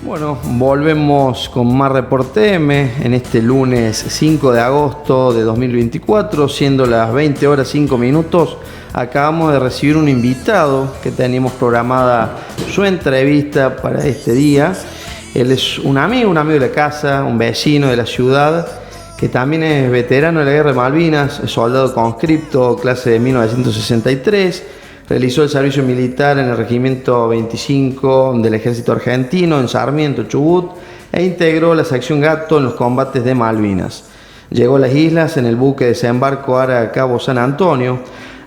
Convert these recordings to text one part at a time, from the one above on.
Bueno, volvemos con más Reporte M en este lunes 5 de agosto de 2024, siendo las 20 horas 5 minutos. Acabamos de recibir un invitado que teníamos programada su entrevista para este día. Él es un amigo de la casa, un vecino de la ciudad, que también es veterano de la Guerra de Malvinas, es soldado conscripto, clase de 1963. Realizó el servicio militar en el Regimiento 25 del Ejército Argentino en Sarmiento, Chubut, e integró la sección Gato en los combates de Malvinas. Llegó a las islas en el buque desembarco Ara Cabo San Antonio.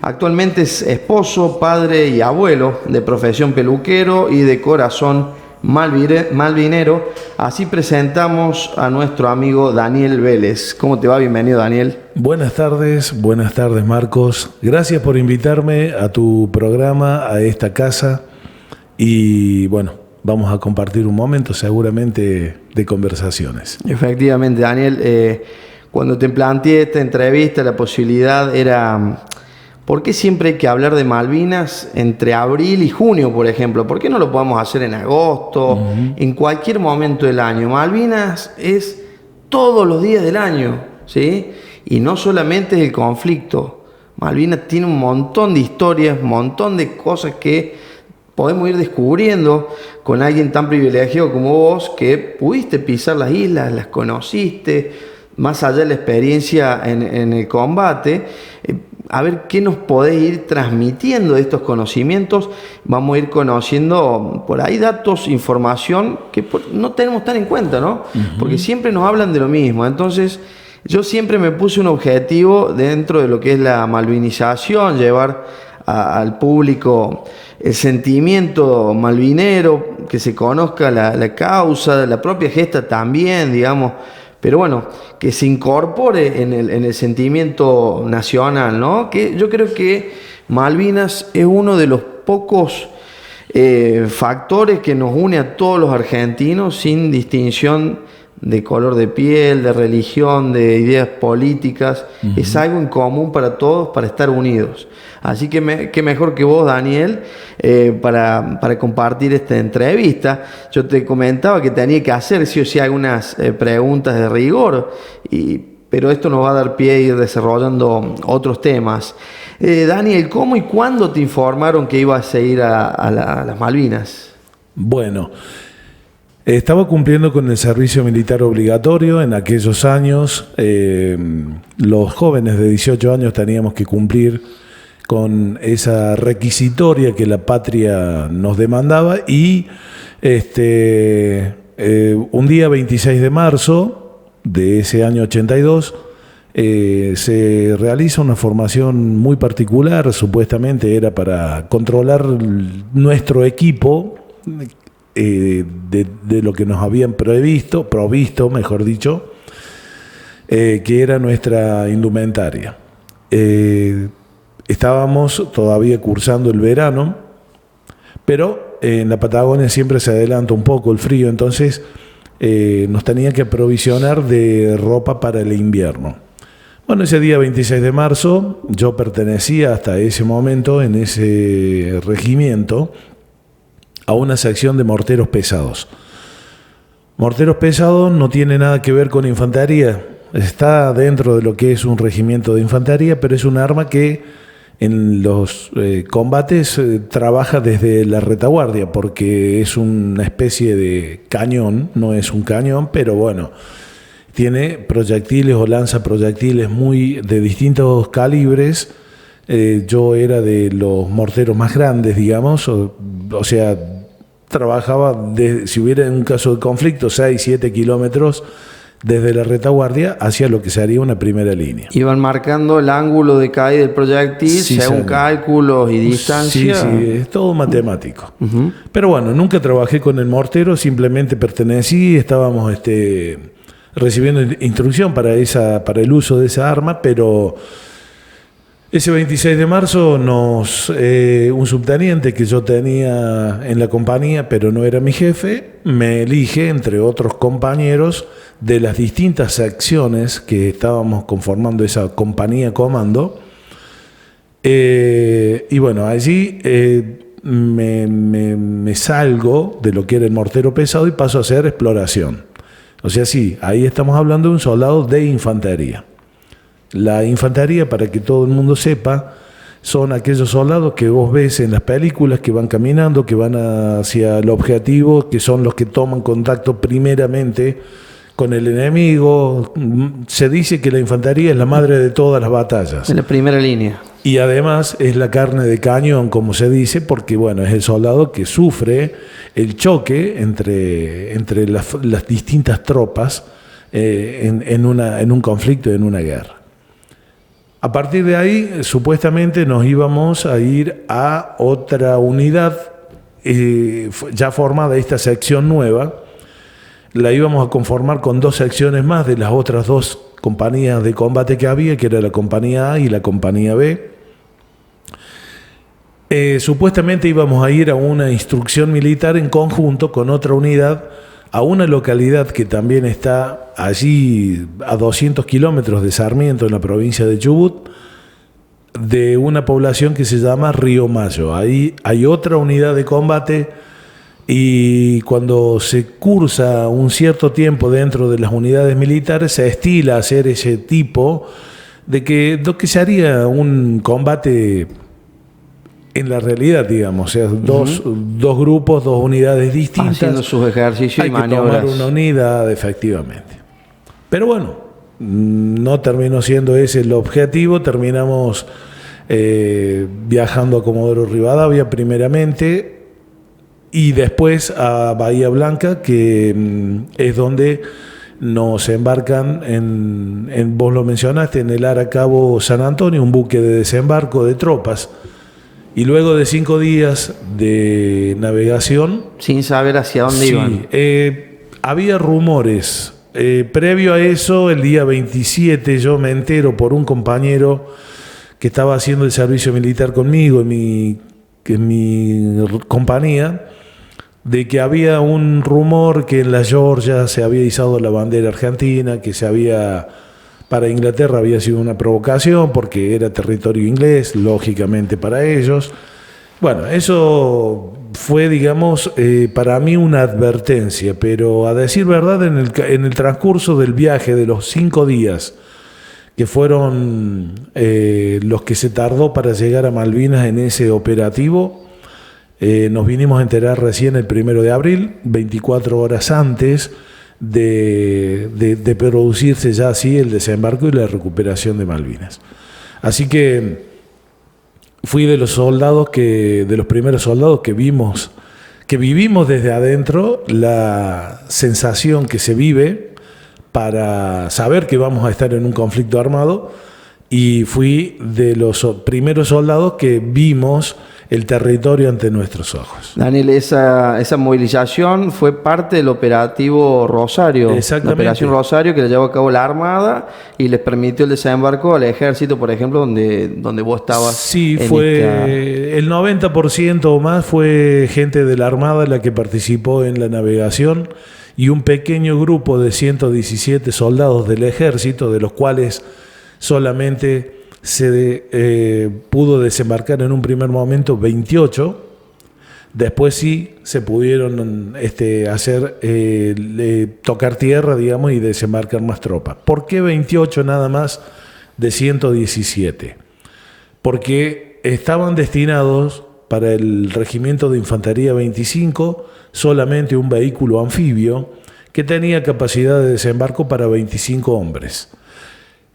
Actualmente es esposo, padre y abuelo, de profesión peluquero y de corazón malvinero. Así presentamos a nuestro amigo Daniel Vélez. ¿Cómo te va? Bienvenido, Daniel. Buenas tardes Marcos. Gracias por invitarme a tu programa, a esta casa. Y bueno, vamos a compartir un momento seguramente de conversaciones. Efectivamente, Daniel. Cuando te planteé esta entrevista, la posibilidad era... ¿Por qué siempre hay que hablar de Malvinas entre abril y junio, por ejemplo? ¿Por qué no lo podemos hacer en agosto, en cualquier momento del año? Malvinas es todos los días del año, ¿sí? Y no solamente es el conflicto. Malvinas tiene un montón de historias, un montón de cosas que podemos ir descubriendo con alguien tan privilegiado como vos, que pudiste pisar las islas, las conociste, más allá de la experiencia en el combate. A ver qué nos podés ir transmitiendo de estos conocimientos. Vamos a ir conociendo por ahí datos, información que no tenemos tan en cuenta, ¿no? Porque siempre nos hablan de lo mismo. Entonces, yo siempre me puse un objetivo dentro de lo que es la malvinización, llevar al público el sentimiento malvinero, que se conozca la causa, la propia gesta también, digamos. Pero bueno, que se incorpore en el sentimiento nacional, ¿no? Que yo creo que Malvinas es uno de los pocos factores que nos une a todos los argentinos sin distinción de color de piel, de religión, de ideas políticas. Es algo en común para todos, para estar unidos. Así que qué mejor que vos, Daniel, para compartir esta entrevista. Yo te comentaba que tenía que hacer sí o sí algunas preguntas de rigor, pero esto nos va a dar pie a ir desarrollando otros temas. Daniel, ¿cómo y cuándo te informaron que ibas a ir a las Malvinas? Bueno, estaba cumpliendo con el servicio militar obligatorio en aquellos años. Los jóvenes de 18 años teníamos que cumplir con esa requisitoria que la patria nos demandaba, y un día 26 de marzo de ese año 82 se realiza una formación muy particular. Supuestamente era para controlar nuestro equipo de lo que nos habían provisto, mejor dicho, que era nuestra indumentaria. Estábamos todavía cursando el verano, pero en la Patagonia siempre se adelanta un poco el frío, entonces nos tenían que aprovisionar de ropa para el invierno. Bueno, ese día 26 de marzo yo pertenecía hasta ese momento en ese regimiento a una sección de morteros pesados. Morteros pesados no tiene nada que ver con infantería, está dentro de lo que es un regimiento de infantería, pero es un arma que en los combates trabaja desde la retaguardia, porque es una especie de cañón, no es un cañón, pero bueno, tiene proyectiles o lanzaproyectiles de distintos calibres. Yo era de los morteros más grandes, digamos, o sea, trabajaba, si hubiera un caso de conflicto, 6-7 kilómetros desde la retaguardia hacia lo que sería una primera línea. Iban marcando el ángulo de caída del proyectil, sí, según cálculos y distancia. Sí, es todo matemático. Pero bueno, nunca trabajé con el mortero, simplemente pertenecí, estábamos recibiendo instrucción para el uso de esa arma, pero ese 26 de marzo un subteniente que yo tenía en la compañía, pero no era mi jefe, me elige entre otros compañeros de las distintas secciones que estábamos conformando esa compañía comando. Y bueno, allí me salgo de lo que era el mortero pesado y paso a hacer exploración. O sea, sí, ahí estamos hablando de un soldado de infantería. La infantería, para que todo el mundo sepa, son aquellos soldados que vos ves en las películas que van caminando, que van hacia el objetivo, que son los que toman contacto primeramente con el enemigo. Se dice que la infantería es la madre de todas las batallas. En la primera línea. Y además es la carne de cañón, como se dice, porque bueno, es el soldado que sufre el choque entre las distintas tropas en un conflicto, en una guerra. A partir de ahí, supuestamente nos íbamos a ir a otra unidad ya formada, esta sección nueva. La íbamos a conformar con 2 secciones más de las otras 2 compañías de combate que había, que era la compañía A y la compañía B. Supuestamente íbamos a ir a una instrucción militar en conjunto con otra unidad a una localidad que también está allí a 200 kilómetros de Sarmiento, en la provincia de Chubut, de una población que se llama Río Mayo. Ahí hay otra unidad de combate, y cuando se cursa un cierto tiempo dentro de las unidades militares se estila hacer ese tipo de que se haría un combate en la realidad, digamos, o sea, dos grupos, 2 unidades distintas haciendo sus ejercicios y maniobras. Hay que tomar una unidad, efectivamente. Pero bueno, no terminó siendo ese el objetivo. Terminamos viajando a Comodoro Rivadavia primeramente, y después a Bahía Blanca, que es donde nos embarcan vos lo mencionaste, en el Aracabo San Antonio, un buque de desembarco de tropas. Y luego de 5 días de navegación... Sin saber hacia dónde iban. Había rumores. Previo a eso, el día 27, yo me entero por un compañero que estaba haciendo el servicio militar conmigo en mi compañía, de que había un rumor que en la Georgia se había izado la bandera argentina, que para Inglaterra había sido una provocación porque era territorio inglés, lógicamente para ellos. Bueno, eso fue, digamos, para mí una advertencia, pero a decir verdad, en el transcurso del viaje de los 5 días, que fueron los que se tardó para llegar a Malvinas en ese operativo, nos vinimos a enterar recién el 1 de abril, 24 horas antes de producirse ya así el desembarco y la recuperación de Malvinas. Así que fui de los primeros soldados que vivimos desde adentro la sensación que se vive para saber que vamos a estar en un conflicto armado, y fui de los primeros soldados que vimos el territorio ante nuestros ojos. Daniel, esa movilización fue parte del operativo Rosario. Exactamente. La operación Rosario, que la llevó a cabo la Armada y les permitió el desembarco al ejército, por ejemplo, donde vos estabas. Sí, el 90% o más fue gente de la Armada la que participó en la navegación, y un pequeño grupo de 117 soldados del ejército, de los cuales solamente se pudo desembarcar en un primer momento 28. Después sí se pudieron tocar tierra, digamos, y desembarcar más tropas. ¿Por qué 28 nada más de 117? Porque estaban destinados para el Regimiento de Infantería 25 solamente un vehículo anfibio que tenía capacidad de desembarco para 25 hombres.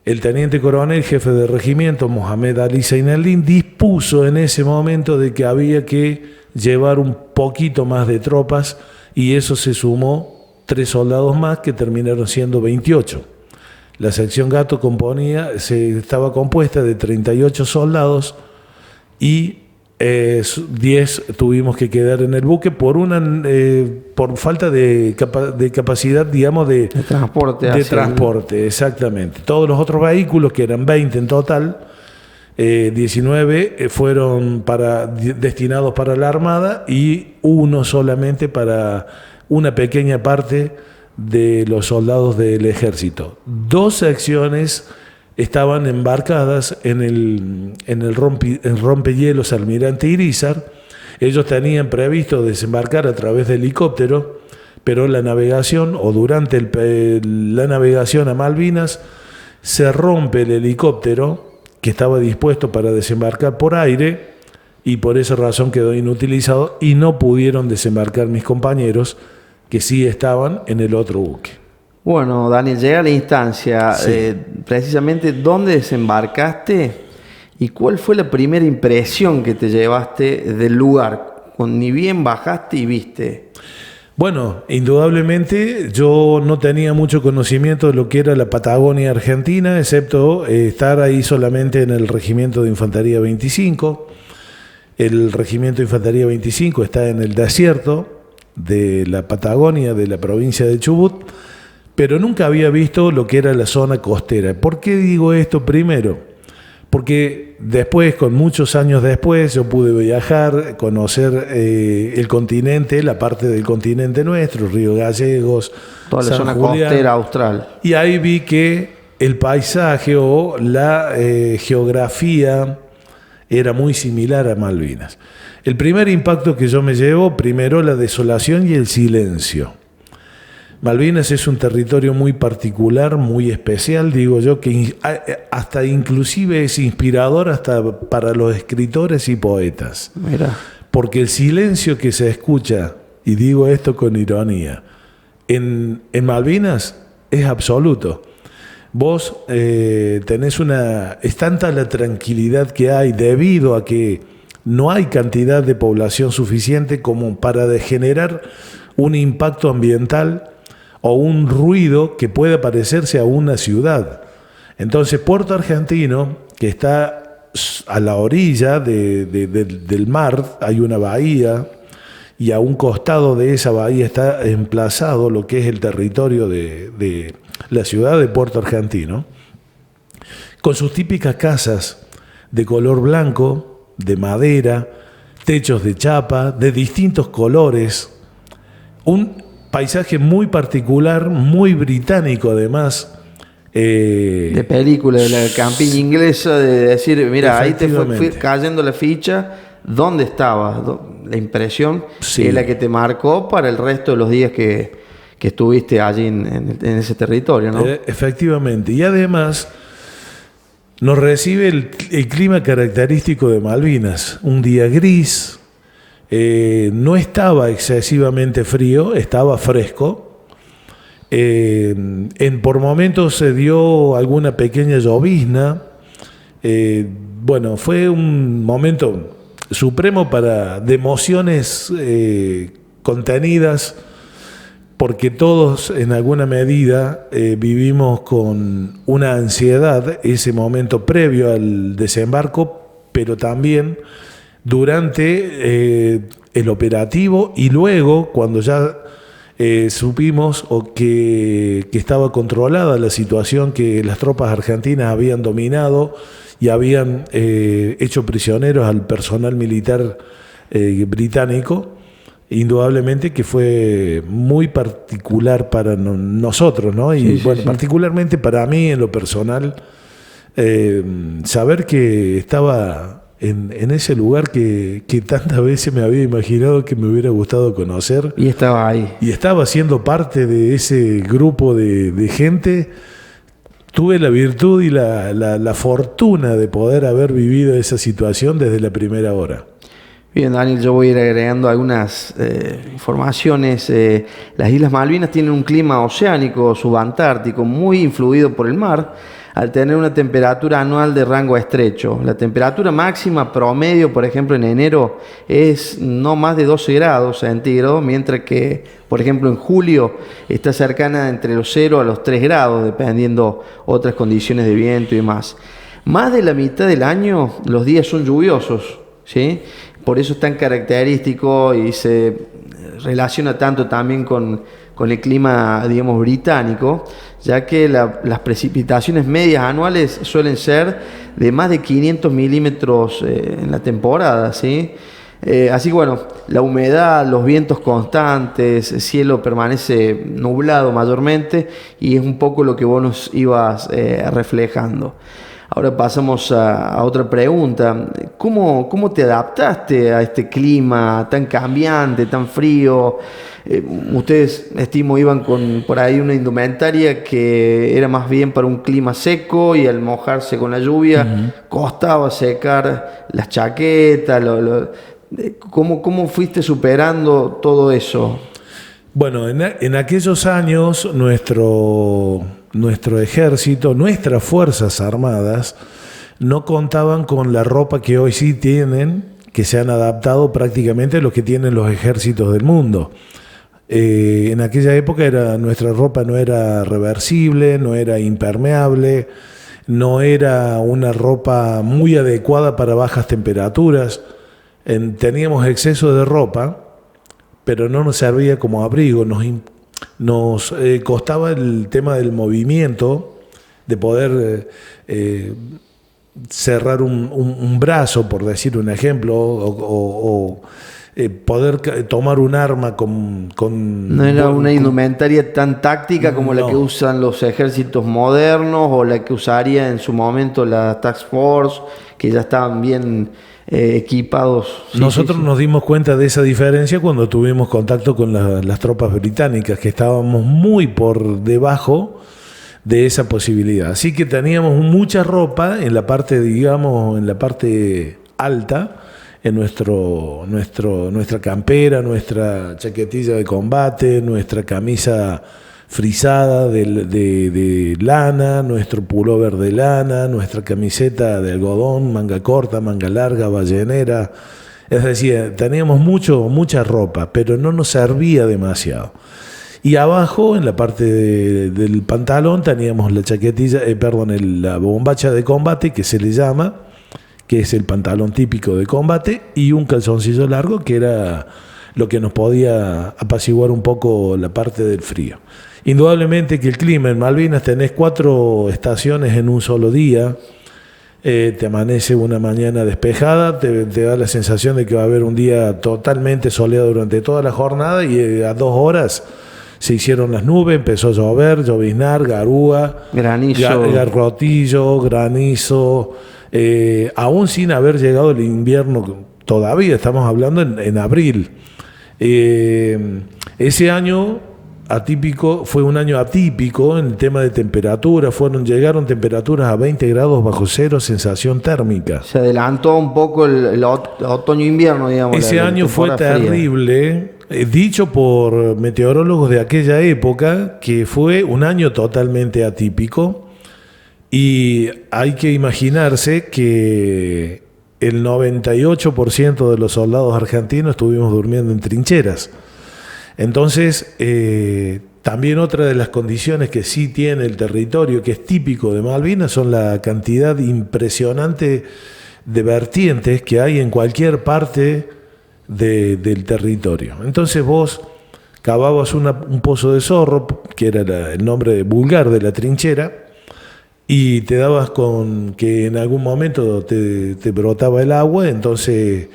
El teniente coronel, jefe de regimiento, Mohamed Ali Zeinaldin, dispuso en ese momento de que había que llevar un poquito más de tropas, y eso se sumó 3 soldados más, que terminaron siendo 28. La sección Gato estaba compuesta de 38 soldados, y 10 tuvimos que quedar en el buque por falta de capacidad, digamos, de transporte. De transporte, exactamente. Todos los otros vehículos, que eran 20 en total, 19 fueron destinados para la Armada, y 1 solamente para una pequeña parte de los soldados del ejército. 2 secciones estaban embarcadas en el rompehielos Almirante Irízar, Ellos tenían previsto desembarcar a través de helicóptero, pero la navegación, o durante la navegación a Malvinas, se rompe el helicóptero que estaba dispuesto para desembarcar por aire, y por esa razón quedó inutilizado y no pudieron desembarcar mis compañeros, que sí estaban en el otro buque. Bueno, Daniel, llega la instancia, Sí. precisamente dónde desembarcaste y cuál fue la primera impresión que te llevaste del lugar, cuando ni bien bajaste y viste. Bueno, indudablemente yo no tenía mucho conocimiento de lo que era la Patagonia Argentina, excepto estar ahí solamente en el Regimiento de Infantería 25. El Regimiento de Infantería 25 está en el desierto de la Patagonia, de la provincia de Chubut, pero nunca había visto lo que era la zona costera. ¿Por qué digo esto primero? Porque después, con muchos años después, yo pude viajar, conocer el continente, la parte del continente nuestro, Río Gallegos, Toda la San zona Julián, costera austral. y ahí vi que el paisaje o la geografía era muy similar a Malvinas. El primer impacto que yo me llevo, primero la desolación y el silencio. Malvinas es un territorio muy particular, muy especial, digo yo, que hasta inclusive es inspirador hasta para los escritores y poetas. Mira. Porque el silencio que se escucha, y digo esto con ironía, en Malvinas es absoluto. Vos tenés es tanta la tranquilidad que hay debido a que no hay cantidad de población suficiente como para generar un impacto ambiental o un ruido que pueda parecerse a una ciudad. Entonces, Puerto Argentino, que está a la orilla del mar, hay una bahía, y a un costado de esa bahía está emplazado lo que es el territorio de la ciudad de Puerto Argentino, con sus típicas casas de color blanco, de madera, techos de chapa, de distintos colores, un paisaje muy particular, muy británico además. De película, de la campiña inglesa, de decir, mira, ahí te fue Efectivamente. cayendo la ficha, ¿dónde estabas? La impresión Sí. es la que te marcó para el resto de los días que estuviste allí en ese territorio, ¿no? Efectivamente. Y además nos recibe el clima característico de Malvinas. Un día gris, no estaba excesivamente frío, estaba fresco. Por momentos se dio alguna pequeña llovizna. Bueno, fue un momento supremo de emociones contenidas, porque todos en alguna medida vivimos con una ansiedad ese momento previo al desembarco, pero también durante el operativo, y luego cuando ya supimos que estaba controlada la situación, que las tropas argentinas habían dominado y habían hecho prisioneros al personal militar británico. Indudablemente que fue muy particular para nosotros, ¿no? Y Sí, bueno, sí. particularmente para mí en lo personal, saber que estaba en ese lugar que tantas veces me había imaginado que me hubiera gustado conocer, Y estaba ahí. y estaba siendo parte de ese grupo de gente. Tuve la virtud y la fortuna de poder haber vivido esa situación desde la primera hora. Bien, Daniel, yo voy a ir agregando algunas informaciones. Las Islas Malvinas tienen un clima oceánico subantártico muy influido por el mar, al tener una temperatura anual de rango estrecho. La temperatura máxima promedio, por ejemplo, en enero es no más de 12 grados centígrados, mientras que, por ejemplo, en julio está cercana entre los 0 a los 3 grados, dependiendo otras condiciones de viento y demás. Más de la mitad del año los días son lluviosos, ¿sí? Por eso es tan característico y se relaciona tanto también con el clima, digamos, británico, ya que las precipitaciones medias anuales suelen ser de más de 500 milímetros en la temporada, ¿sí? Así que bueno, la humedad, los vientos constantes, el cielo permanece nublado mayormente, y es un poco lo que vos nos ibas reflejando. Ahora pasamos a otra pregunta. ¿Cómo te adaptaste a este clima tan cambiante, tan frío? Ustedes, estimo, iban con por ahí una indumentaria que era más bien para un clima seco y al mojarse con la lluvia costaba secar las chaquetas. ¿Cómo fuiste superando todo eso? Bueno, en aquellos años nuestro ejército, nuestras fuerzas armadas, no contaban con la ropa que hoy sí tienen, que se han adaptado prácticamente a lo que tienen los ejércitos del mundo. En aquella época nuestra ropa no era reversible, no era impermeable, no era una ropa muy adecuada para bajas temperaturas. Teníamos exceso de ropa, pero no nos servía como abrigo. Nos costaba el tema del movimiento, de poder cerrar un brazo, por decir un ejemplo, o poder tomar un arma No era una indumentaria tan táctica como la que usan los ejércitos modernos o la que usaría en su momento la Task Force, que ya estaban bien equipados. Nosotros nos dimos cuenta de esa diferencia cuando tuvimos contacto con las tropas británicas, que estábamos muy por debajo de esa posibilidad. Así que teníamos mucha ropa en la parte, digamos, en la parte alta, en nuestra campera, nuestra chaquetilla de combate, nuestra camisa frisada de lana, nuestro pullover de lana, nuestra camiseta de algodón, manga corta, manga larga, ballenera. Es decir, teníamos mucha ropa, pero no nos servía demasiado. Y abajo, en la parte del pantalón, teníamos la chaquetilla, la bombacha de combate, que se le llama, que es el pantalón típico de combate, y un calzoncillo largo, que era lo que nos podía apaciguar un poco la parte del frío. Indudablemente que el clima en Malvinas, tenés 4 estaciones en un solo día. Te amanece una mañana despejada, te da la sensación de que va a haber un día totalmente soleado durante toda la jornada, y a 2 horas se hicieron las nubes, empezó a llover, lloviznar, garúa, granizo, garrotillo, granizo, aún sin haber llegado el invierno todavía, estamos hablando en abril. Ese año fue un año atípico en el tema de temperatura. Llegaron temperaturas a 20 grados bajo cero, sensación térmica. Se adelantó un poco el otoño-invierno, digamos. Ese año fue terrible, dicho por meteorólogos de aquella época, que fue un año totalmente atípico, y hay que imaginarse que el 98% de los soldados argentinos estuvimos durmiendo en trincheras. Entonces, también otra de las condiciones que sí tiene el territorio, que es típico de Malvinas, son la cantidad impresionante de vertientes que hay en cualquier parte del territorio. Entonces vos cavabas un pozo de zorro, que era el nombre vulgar de la trinchera, y te dabas con que en algún momento te brotaba el agua, entonces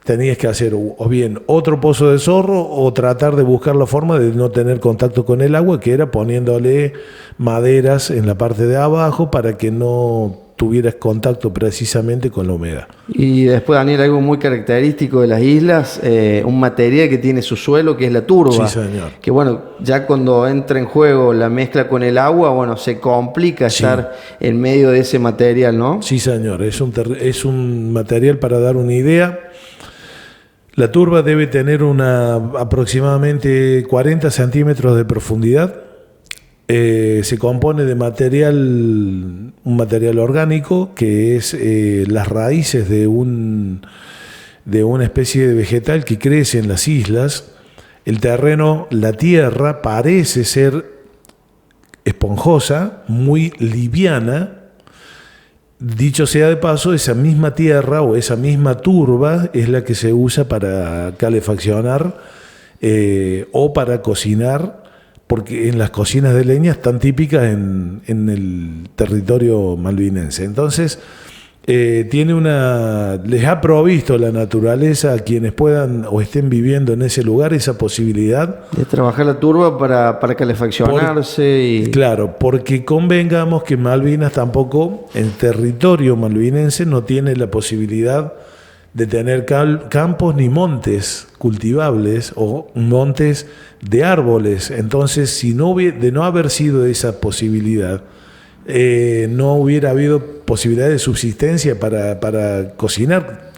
tenías que hacer o bien otro pozo de zorro o tratar de buscar la forma de no tener contacto con el agua, que era poniéndole maderas en la parte de abajo para que no tuvieras contacto precisamente con la humedad. Y después, Daniel, algo muy característico de las islas, un material que tiene su suelo, que es la turba. Sí, señor. Que bueno, ya cuando entra en juego la mezcla con el agua, bueno, se complica estar en medio de ese material, ¿no? Sí, señor, es un material, para dar una idea. La turba debe tener aproximadamente 40 centímetros de profundidad. Se compone de un material orgánico, que es las raíces de una especie de vegetal que crece en las islas. El terreno, la tierra, parece ser esponjosa, muy liviana. Dicho sea de paso, esa misma tierra o esa misma turba es la que se usa para calefaccionar o para cocinar, porque en las cocinas de leña están típicas en el territorio malvinense. Entonces, Les ha provisto la naturaleza a quienes puedan o estén viviendo en ese lugar esa posibilidad de trabajar la turba para calefaccionarse. Claro, porque convengamos que Malvinas tampoco, el territorio malvinense no tiene la posibilidad de tener campos ni montes cultivables o montes de árboles. Entonces, si de no haber sido esa posibilidad, no hubiera habido posibilidad de subsistencia para cocinar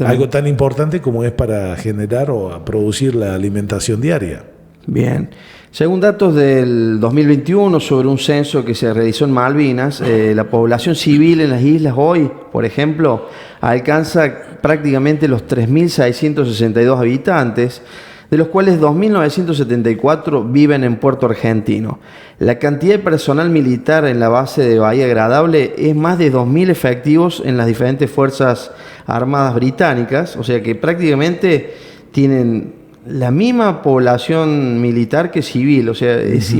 algo tan importante como es para generar o producir la alimentación diaria. Bien. Según datos del 2021 sobre un censo que se realizó en Malvinas, la población civil en las islas hoy, por ejemplo, alcanza prácticamente los 3.662 habitantes, de los cuales 2.974 viven en Puerto Argentino. La cantidad de personal militar en la base de Bahía Agradable es más de 2.000 efectivos en las diferentes fuerzas armadas británicas, o sea que prácticamente tienen la misma población militar que civil, o sea, es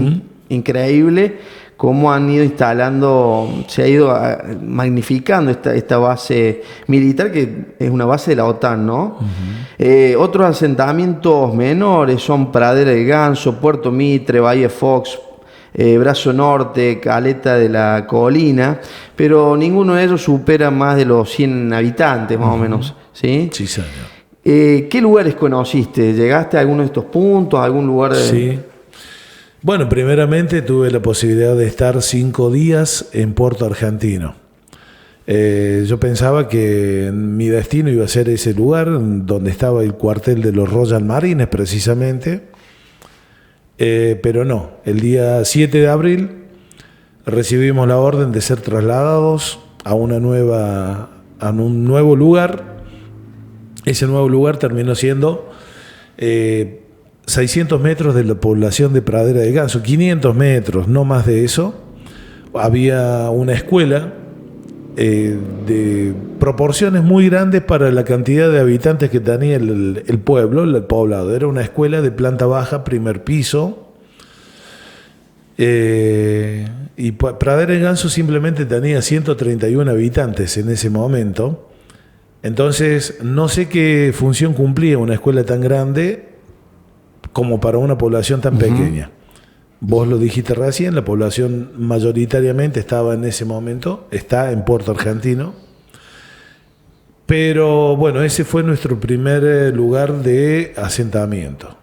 increíble cómo han ido instalando, se ha ido magnificando esta base militar, que es una base de la OTAN, ¿no? Otros asentamientos menores son Pradera del Ganso, Puerto Mitre, Bahía Fox, Brazo Norte, Caleta de la Colina, pero ninguno de ellos supera más de los 100 habitantes, más o menos, ¿sí? Sí, señor. ¿Qué lugares conociste? ¿Llegaste a alguno de estos puntos? ¿A algún lugar? Sí. Bueno, primeramente tuve la posibilidad de estar 5 días en Puerto Argentino. Yo pensaba que mi destino iba a ser ese lugar donde estaba el cuartel de los Royal Marines, precisamente. Pero no. El día 7 de abril recibimos la orden de ser trasladados a un nuevo lugar. Ese nuevo lugar terminó siendo 600 metros de la población de Pradera de Ganso, 500 metros, no más de eso. Había una escuela de proporciones muy grandes para la cantidad de habitantes que tenía el pueblo, el poblado. Era una escuela de planta baja, primer piso. Y Pradera de Ganso simplemente tenía 131 habitantes en ese momento. Entonces, no sé qué función cumplía una escuela tan grande como para una población tan pequeña. Vos lo dijiste recién, la población mayoritariamente estaba en ese momento, está en Puerto Argentino. Pero bueno, ese fue nuestro primer lugar de asentamiento.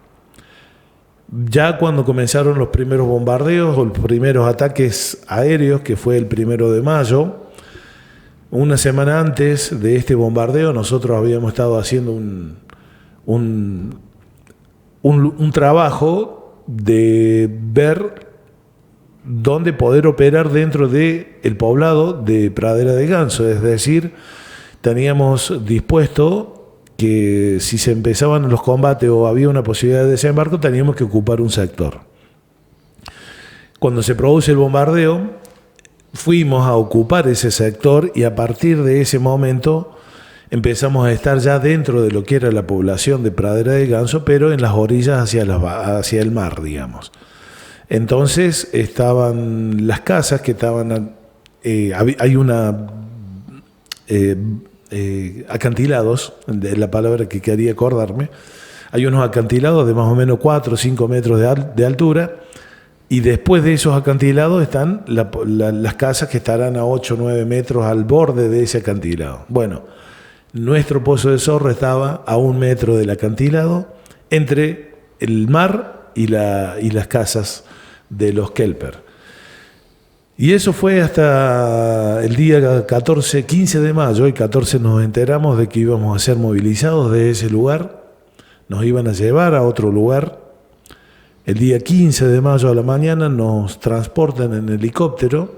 Ya cuando comenzaron los primeros bombardeos o los primeros ataques aéreos, que fue el 1 de mayo, una semana antes de este bombardeo, nosotros habíamos estado haciendo un trabajo de ver dónde poder operar dentro del poblado de Pradera de Ganso. Es decir, teníamos dispuesto que si se empezaban los combates o había una posibilidad de desembarco, teníamos que ocupar un sector. Cuando se produce el bombardeo, fuimos a ocupar ese sector y a partir de ese momento empezamos a estar ya dentro de lo que era la población de Pradera de Ganso, pero en las orillas hacia el mar, digamos. Entonces estaban las casas que estaban... acantilados, de la palabra que quería acordarme. Hay unos acantilados de más o menos 4 o 5 metros de altura. Y después de esos acantilados están las casas que estarán a 8 o 9 metros al borde de ese acantilado. Bueno, nuestro pozo de Zorro estaba a 1 metro del acantilado entre el mar y las casas de los Kelper. Y eso fue hasta el día 15 de mayo. El 14 nos enteramos de que íbamos a ser movilizados de ese lugar. Nos iban a llevar a otro lugar. El día 15 de mayo a la mañana nos transportan en helicóptero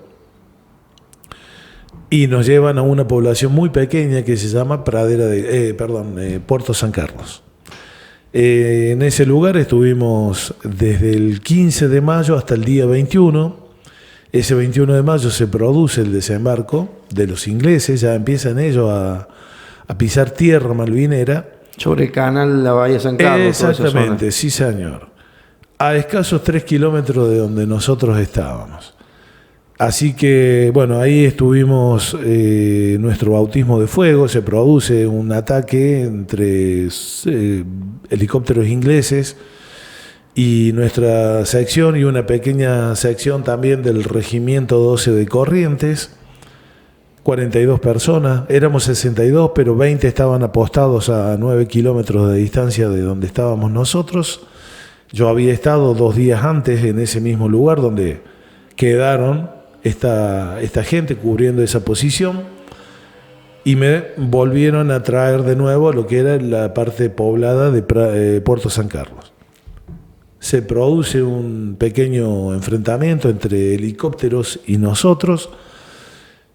y nos llevan a una población muy pequeña que se llama Puerto San Carlos. En ese lugar estuvimos desde el 15 de mayo hasta el día 21. Ese 21 de mayo se produce el desembarco de los ingleses, ya empiezan ellos a pisar tierra malvinera. Sobre el canal la Bahía San Carlos. Exactamente, sí señor. A escasos 3 kilómetros de donde nosotros estábamos. Así que, bueno, ahí estuvimos nuestro bautismo de fuego. Se produce un ataque entre helicópteros ingleses y nuestra sección y una pequeña sección también del Regimiento 12 de Corrientes. 42 personas, éramos 62, pero 20 estaban apostados a 9 kilómetros de distancia de donde estábamos nosotros. Yo había estado 2 días antes en ese mismo lugar donde quedaron esta gente cubriendo esa posición, y me volvieron a traer de nuevo a lo que era la parte poblada de Puerto San Carlos. Se produce un pequeño enfrentamiento entre helicópteros y nosotros.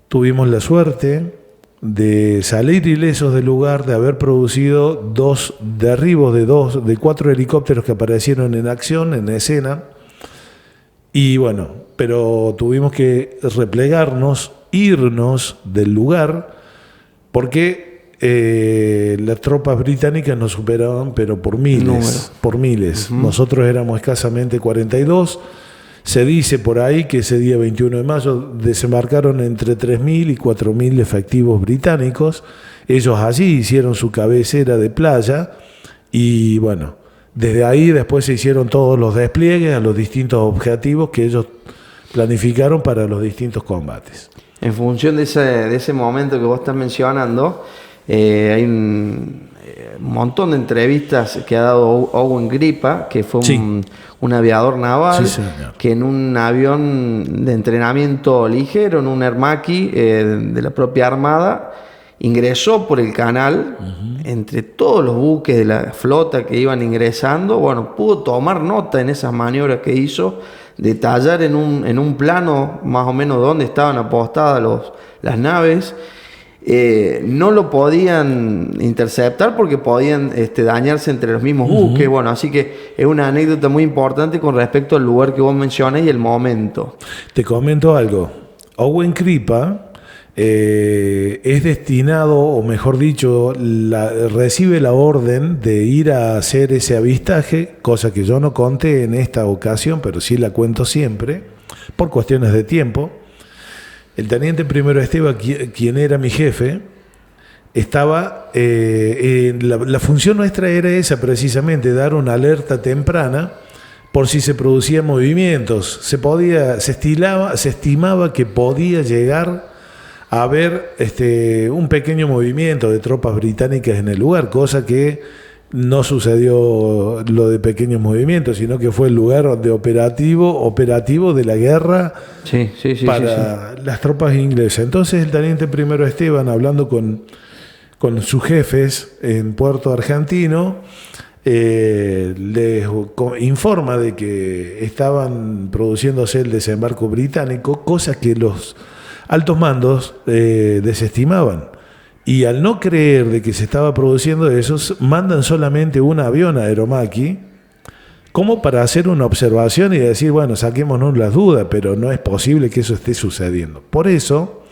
Tuvimos la suerte de salir ilesos del lugar, de haber producido 2 derribos de 4 helicópteros que aparecieron en acción, en escena. Y bueno, pero tuvimos que replegarnos, irnos del lugar, porque las tropas británicas nos superaban, pero por miles. Uh-huh. Nosotros éramos escasamente 42. Se dice por ahí que ese día 21 de mayo desembarcaron entre 3.000 y 4.000 efectivos británicos. Ellos allí hicieron su cabecera de playa y bueno, desde ahí después se hicieron todos los despliegues a los distintos objetivos que ellos planificaron para los distintos combates. En función de ese momento que vos estás mencionando, hay un montón de entrevistas que ha dado Owen Gripa, que fue un aviador naval, que en un avión de entrenamiento ligero, en un Ermaki de la propia Armada, ingresó por el canal, entre todos los buques de la flota que iban ingresando. Bueno, pudo tomar nota en esas maniobras que hizo, detallar en un plano más o menos dónde estaban apostadas las naves. No lo podían interceptar porque podían dañarse entre los mismos buques. Bueno, así que es una anécdota muy importante con respecto al lugar que vos mencionas y el momento. Te comento algo. Owen Gripa es destinado, o mejor dicho, recibe la orden de ir a hacer ese avistaje, cosa que yo no conté en esta ocasión, pero sí la cuento siempre, por cuestiones de tiempo. El teniente primero Esteban, quien era mi jefe, estaba... la función nuestra era esa, precisamente, dar una alerta temprana por si se producían movimientos. Se estimaba que podía llegar a haber un pequeño movimiento de tropas británicas en el lugar, cosa que no sucedió lo de pequeños movimientos, sino que fue el lugar de operativo de la guerra para las tropas inglesas. Entonces el teniente primero Esteban, hablando con sus jefes en Puerto Argentino, les informa de que estaban produciéndose el desembarco británico, cosa que los altos mandos desestimaban. Y al no creer de que se estaba produciendo eso, mandan solamente un avión Aeromaki como para hacer una observación y decir, bueno, saquémonos las dudas, pero no es posible que eso esté sucediendo. Por eso,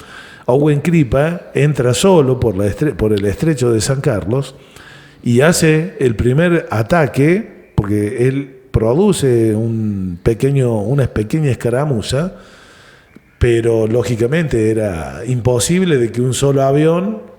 Owen Gripa entra solo por el estrecho de San Carlos y hace el primer ataque, porque él produce una pequeña escaramuza, pero lógicamente era imposible de que un solo avión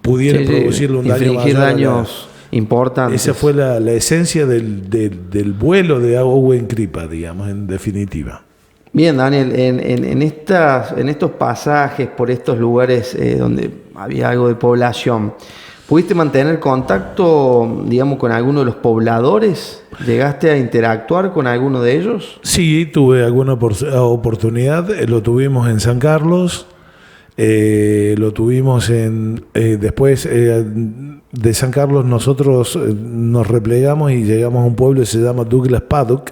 pudiera producirle un daño mayor, daños importantes. Esa fue la esencia del vuelo de Owen Gripa, digamos, en definitiva. Bien, Daniel, en estos pasajes por estos lugares donde había algo de población, ¿pudiste mantener contacto, digamos, con alguno de los pobladores? ¿Llegaste a interactuar con alguno de ellos? Sí, tuve alguna oportunidad. Lo tuvimos en San Carlos. Lo tuvimos después de San Carlos. Nosotros nos replegamos y llegamos a un pueblo que se llama Douglas Paddock.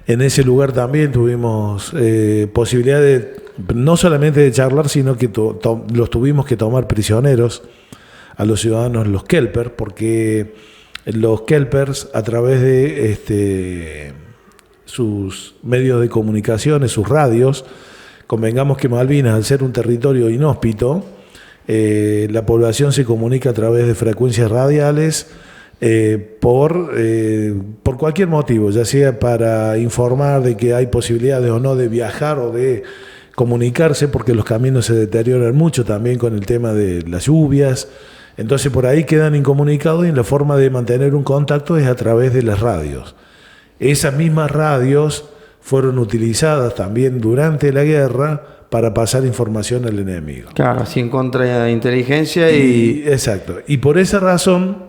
En ese lugar también tuvimos posibilidad de no solamente de charlar, sino que los tuvimos que tomar prisioneros a los ciudadanos, los Kelpers, porque los Kelpers, a través de sus medios de comunicaciones, sus radios, convengamos que Malvinas, al ser un territorio inhóspito, la población se comunica a través de frecuencias radiales por cualquier motivo, ya sea para informar de que hay posibilidades o no de viajar o de comunicarse, porque los caminos se deterioran mucho también con el tema de las lluvias. Entonces por ahí quedan incomunicados y la forma de mantener un contacto es a través de las radios. Esas mismas radios fueron utilizadas también durante la guerra para pasar información al enemigo. Claro, así en contra de inteligencia Exacto. Y por esa razón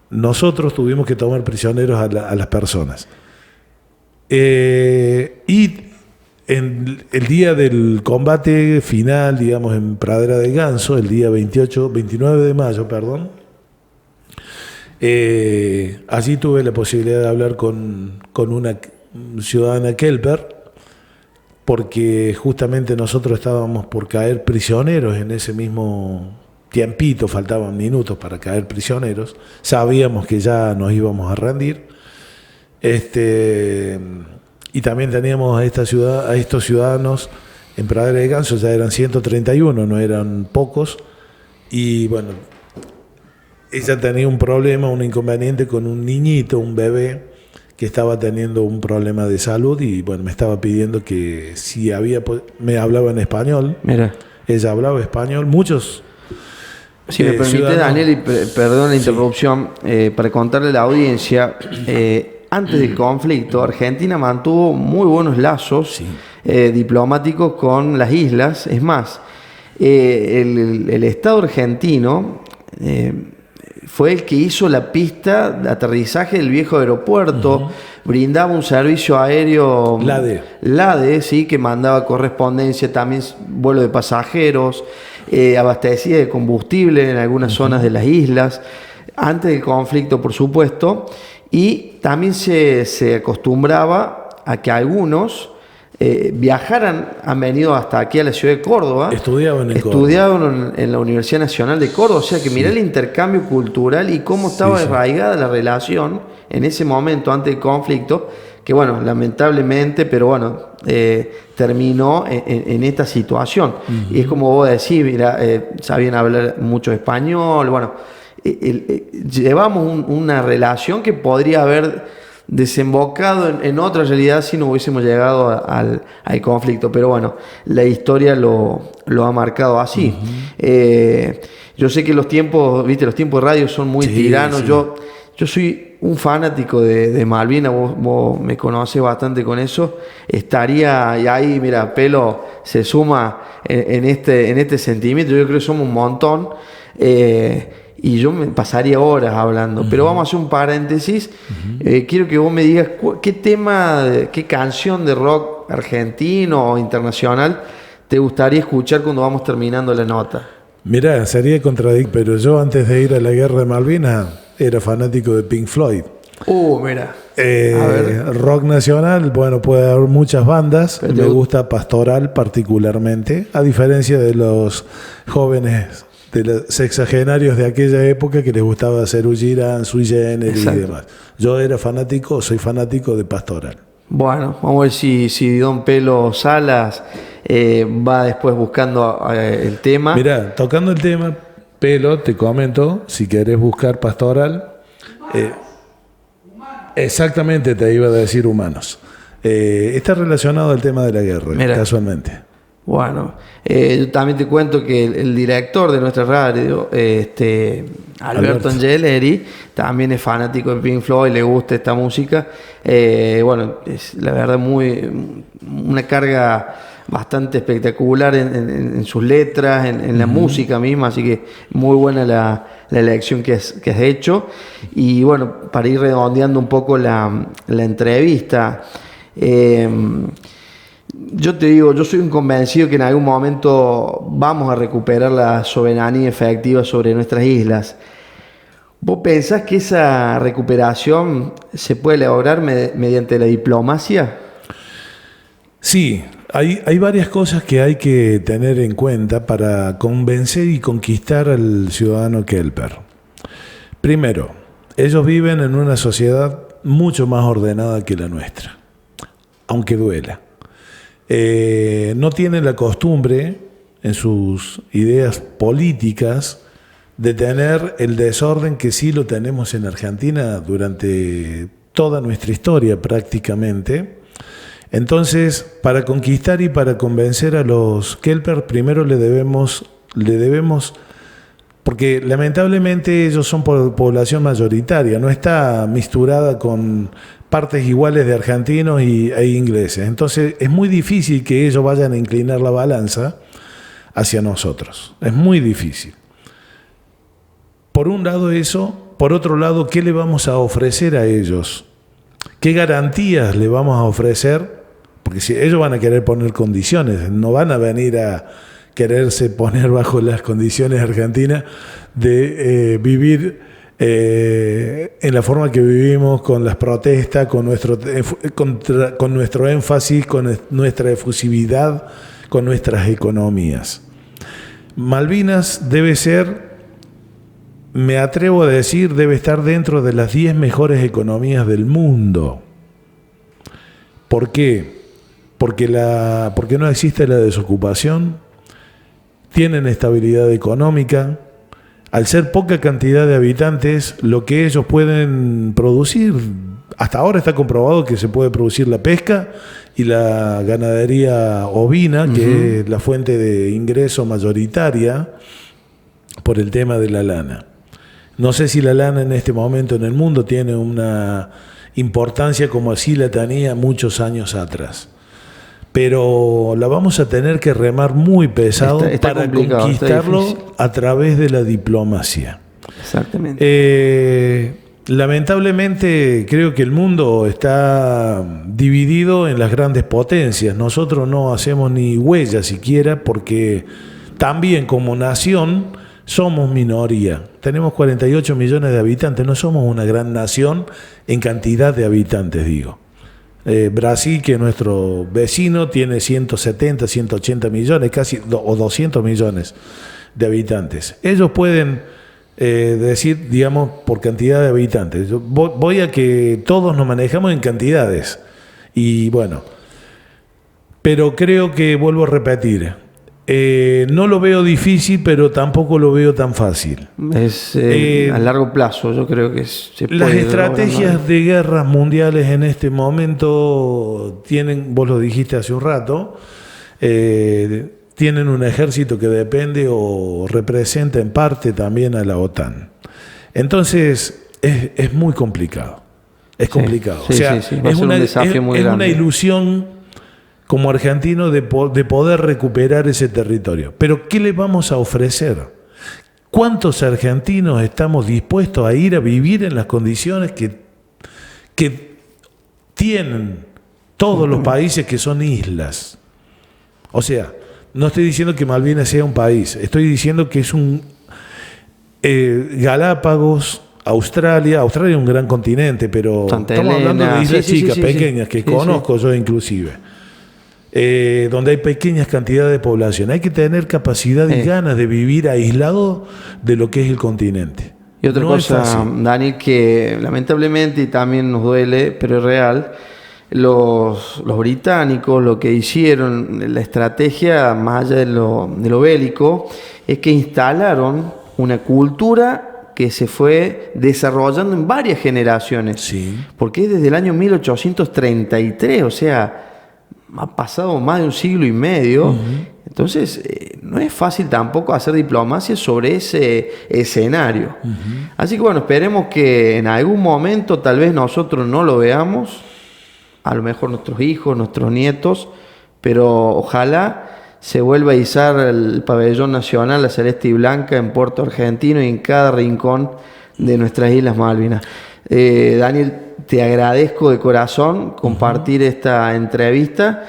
nosotros tuvimos que tomar prisioneros a las personas. Y en el día del combate final, digamos, en Pradera del Ganso, el día 29 de mayo, perdón, allí tuve la posibilidad de hablar con una ciudadana Kelper, porque justamente nosotros estábamos por caer prisioneros en ese mismo tiempito, faltaban minutos para caer prisioneros, sabíamos que ya nos íbamos a rendir, y también teníamos a estos ciudadanos en Pradera de Ganso, ya eran 131, no eran pocos, y bueno, ella tenía un problema, un inconveniente con un niñito, un bebé, que estaba teniendo un problema de salud, y bueno, me estaba pidiendo que si me hablaba en español. Mira. Ella hablaba español, muchos. Si me permite, Daniel, y perdón la interrupción, para contarle a la audiencia, antes del conflicto, Argentina mantuvo muy buenos lazos diplomáticos con las islas. Es más, el Estado argentino fue el que hizo la pista de aterrizaje del viejo aeropuerto, brindaba un servicio aéreo LADE, sí, que mandaba correspondencia, también vuelo de pasajeros, abastecía de combustible en algunas zonas de las islas, antes del conflicto, por supuesto, y también se acostumbraba a que algunos han venido hasta aquí a la ciudad de Córdoba, estudiaban en la Universidad Nacional de Córdoba, o sea que mirá el intercambio cultural y cómo estaba arraigada la relación en ese momento antes del conflicto, que bueno, lamentablemente, pero bueno, terminó en esta situación. Y es como vos decís, mira, sabían hablar mucho español, bueno, llevamos una relación que podría haber desembocado en otra realidad si no hubiésemos llegado al conflicto, pero bueno, la historia lo ha marcado así. Yo sé que los tiempos de radio son muy tiranos. Sí. Yo soy un fanático de Malvinas, vos me conocés bastante con eso. Estaría, y ahí, mira, Pelo se suma en este sentimiento. Yo creo que somos un montón. Y yo me pasaría horas hablando, pero vamos a hacer un paréntesis. Quiero que vos me digas qué canción de rock argentino o internacional te gustaría escuchar cuando vamos terminando la nota. Mirá, sería contradictorio, pero yo antes de ir a la guerra de Malvinas era fanático de Pink Floyd. Mira. Rock nacional, bueno, puede haber muchas bandas. Me gusta Pastoral particularmente, a diferencia de los jóvenes de los sexagenarios de aquella época que les gustaba hacer Ujira, Sui Generis y demás. Yo soy fanático de Pastoral. Bueno, vamos a ver si Don Pelo Salas va después buscando el tema. Mirá, tocando el tema, Pelo, te comento, si querés buscar Pastoral, exactamente te iba a decir Humanos. Está relacionado al tema de la guerra, casualmente. Bueno, yo también te cuento que el director de nuestra radio, Alberto Angeleri, también es fanático de Pink Floyd, le gusta esta música. Bueno, es la verdad una carga bastante espectacular en sus letras, en la música misma, así que muy buena la elección que has hecho. Y bueno, para ir redondeando un poco la entrevista, yo te digo, yo soy un convencido que en algún momento vamos a recuperar la soberanía efectiva sobre nuestras islas. ¿Vos pensás que esa recuperación se puede lograr mediante la diplomacia? Sí, hay varias cosas que hay que tener en cuenta para convencer y conquistar al ciudadano Kelper. Primero, ellos viven en una sociedad mucho más ordenada que la nuestra, aunque duela. No tienen la costumbre en sus ideas políticas tener el desorden que sí lo tenemos en Argentina durante toda nuestra historia prácticamente. Entonces, para conquistar y para convencer a los Kelper, primero le debemos, porque lamentablemente ellos son población mayoritaria, no está mixturada con partes iguales de argentinos e ingleses. Entonces, es muy difícil que ellos vayan a inclinar la balanza hacia nosotros. Es muy difícil. Por un lado eso, por otro lado, ¿qué le vamos a ofrecer a ellos? ¿Qué garantías le vamos a ofrecer? Porque si ellos van a querer poner condiciones, no van a venir a quererse poner bajo las condiciones argentinas de vivir en la forma que vivimos, con las protestas, con nuestro énfasis, con nuestra efusividad, con nuestras economías. Malvinas debe ser, me atrevo a decir, debe estar dentro de las 10 mejores economías del mundo. ¿Por qué? Porque no existe la desocupación, tienen estabilidad económica. Al ser poca cantidad de habitantes, lo que ellos pueden producir, hasta ahora está comprobado que se puede producir la pesca y la ganadería ovina, que es la fuente de ingreso mayoritaria por el tema de la lana. No sé si la lana en este momento en el mundo tiene una importancia como así la tenía muchos años atrás. Pero la vamos a tener que remar muy pesado está para conquistarlo a través de la diplomacia. Exactamente. Lamentablemente creo que el mundo está dividido en las grandes potencias. Nosotros no hacemos ni huella siquiera porque también como nación somos minoría. Tenemos 48 millones de habitantes, no somos una gran nación en cantidad de habitantes, digo. Brasil, que es nuestro vecino, tiene 170, 180 millones, casi o 200 millones de habitantes. Ellos pueden decir, digamos, por cantidad de habitantes. Voy a que todos nos manejamos en cantidades. Y bueno, pero creo que vuelvo a repetir. No lo veo difícil, pero tampoco lo veo tan fácil. Es a largo plazo, yo creo que se puede. Las estrategias de guerras mundiales en este momento tienen, vos lo dijiste hace un rato, tienen un ejército que depende o representa en parte también a la OTAN. Entonces, es muy complicado. Es complicado. Sí, o sea, sí. Es un desafío muy grande. Una ilusión como argentino de poder recuperar ese territorio. Pero ¿qué le vamos a ofrecer? ¿Cuántos argentinos estamos dispuestos a ir a vivir en las condiciones que tienen todos los países que son islas? O sea, no estoy diciendo que Malvinas sea un país, estoy diciendo que es un Galápagos, Australia es un gran continente, pero Santa estamos Elena, hablando de islas chicas, pequeñas, que sí, conozco yo inclusive. Donde hay pequeñas cantidades de población. Hay que tener capacidad y ganas de vivir aislado de lo que es el continente. Y otra cosa, Dani, que lamentablemente y también nos duele, pero es real, los británicos lo que hicieron, la estrategia más allá de lo bélico, es que instalaron una cultura que se fue desarrollando en varias generaciones. Sí. Porque es desde el año 1833, o sea, ha pasado más de un siglo y medio. Entonces, no es fácil tampoco hacer diplomacia sobre ese escenario. Así que bueno, esperemos que en algún momento tal vez nosotros no lo veamos, a lo mejor nuestros hijos, nuestros nietos, pero ojalá se vuelva a izar el pabellón nacional, la celeste y blanca, en Puerto Argentino y en cada rincón de nuestras Islas Malvinas. Daniel, te agradezco de corazón compartir esta entrevista.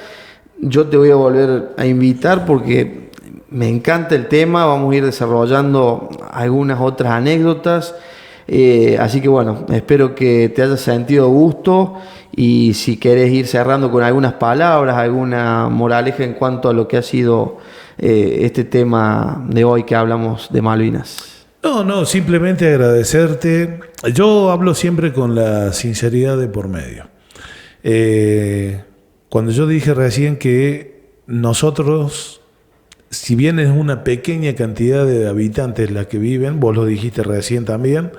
Yo te voy a volver a invitar porque me encanta el tema. Vamos a ir desarrollando algunas otras anécdotas. Así que bueno, espero que te hayas sentido gusto y si querés ir cerrando con algunas palabras, alguna moraleja en cuanto a lo que ha sido este tema de hoy que hablamos de Malvinas. No, simplemente agradecerte. Yo hablo siempre con la sinceridad de por medio. Cuando yo dije recién que nosotros si bien es una pequeña cantidad de habitantes la que viven, vos lo dijiste recién también,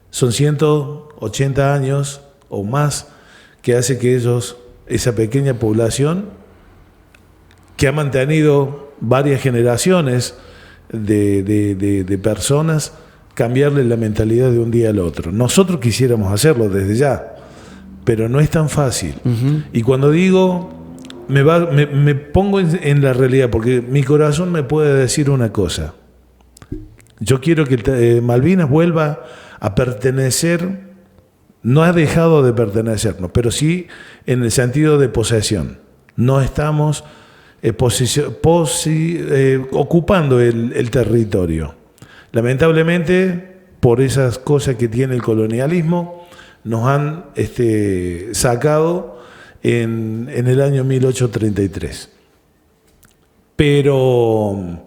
son 180 años o más que hace que ellos, esa pequeña población, que ha mantenido varias generaciones de personas, cambiarle la mentalidad de un día al otro. Nosotros quisiéramos hacerlo desde ya, pero no es tan fácil. Y cuando digo, me pongo en la realidad, porque mi corazón me puede decir una cosa. Yo quiero que Malvinas vuelva a pertenecer, no ha dejado de pertenecernos, pero sí en el sentido de posesión. No estamos ocupando el territorio. Lamentablemente, por esas cosas que tiene el colonialismo, nos han sacado en el año 1833. Pero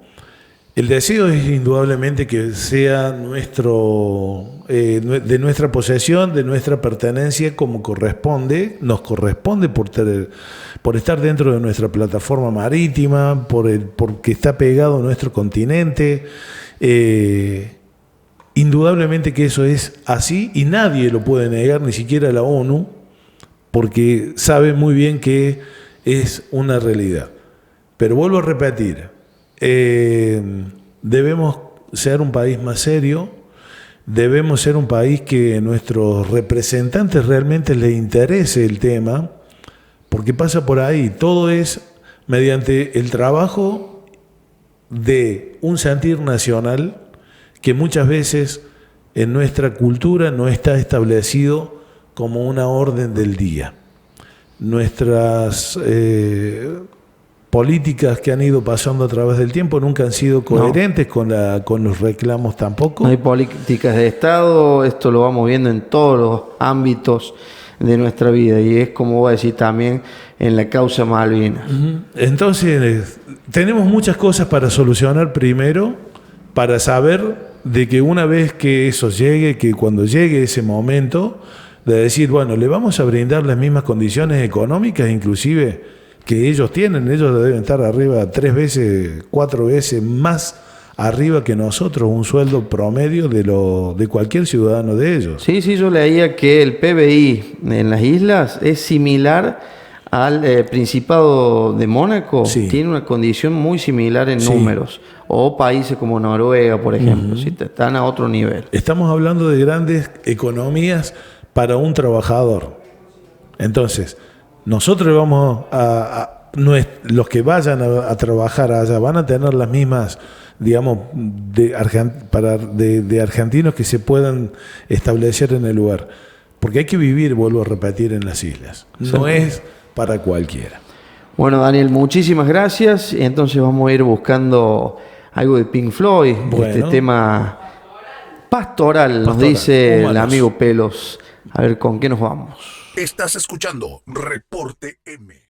el deseo es indudablemente que sea de nuestra posesión, de nuestra pertenencia como corresponde, nos corresponde por estar dentro de nuestra plataforma marítima, porque está pegado a nuestro continente. Indudablemente que eso es así y nadie lo puede negar, ni siquiera la ONU, porque sabe muy bien que es una realidad. Pero vuelvo a repetir, debemos ser un país más serio, debemos ser un país que a nuestros representantes realmente les interese el tema, porque pasa por ahí, todo es mediante el trabajo de un sentir nacional que muchas veces en nuestra cultura no está establecido como una orden del día. Nuestras políticas que han ido pasando a través del tiempo nunca han sido coherentes con los reclamos tampoco. No hay políticas de Estado, esto lo vamos viendo en todos los ámbitos de nuestra vida y es como vos decís también en la causa Malvinas. Entonces, tenemos muchas cosas para solucionar primero, para saber de que una vez que eso llegue, que cuando llegue ese momento, de decir, bueno, le vamos a brindar las mismas condiciones económicas, inclusive que ellos tienen, ellos deben estar arriba 3 veces, 4 veces más arriba que nosotros, un sueldo promedio de cualquier ciudadano de ellos. Sí, yo leía que el PBI en las islas es similar al Principado de Mónaco, Sí. Tiene una condición muy similar en números, o países como Noruega, por ejemplo, están a otro nivel. Estamos hablando de grandes economías para un trabajador. Entonces, nosotros vamos los que vayan a trabajar allá van a tener las mismas, digamos, de argentinos que se puedan establecer en el lugar. Porque hay que vivir, vuelvo a repetir, en las islas. No es para cualquiera. Bueno, Daniel, muchísimas gracias. Entonces vamos a ir buscando algo de Pink Floyd, este tema pastoral, nos dice el amigo Pelos. A ver, ¿con qué nos vamos? Estás escuchando Reporte M.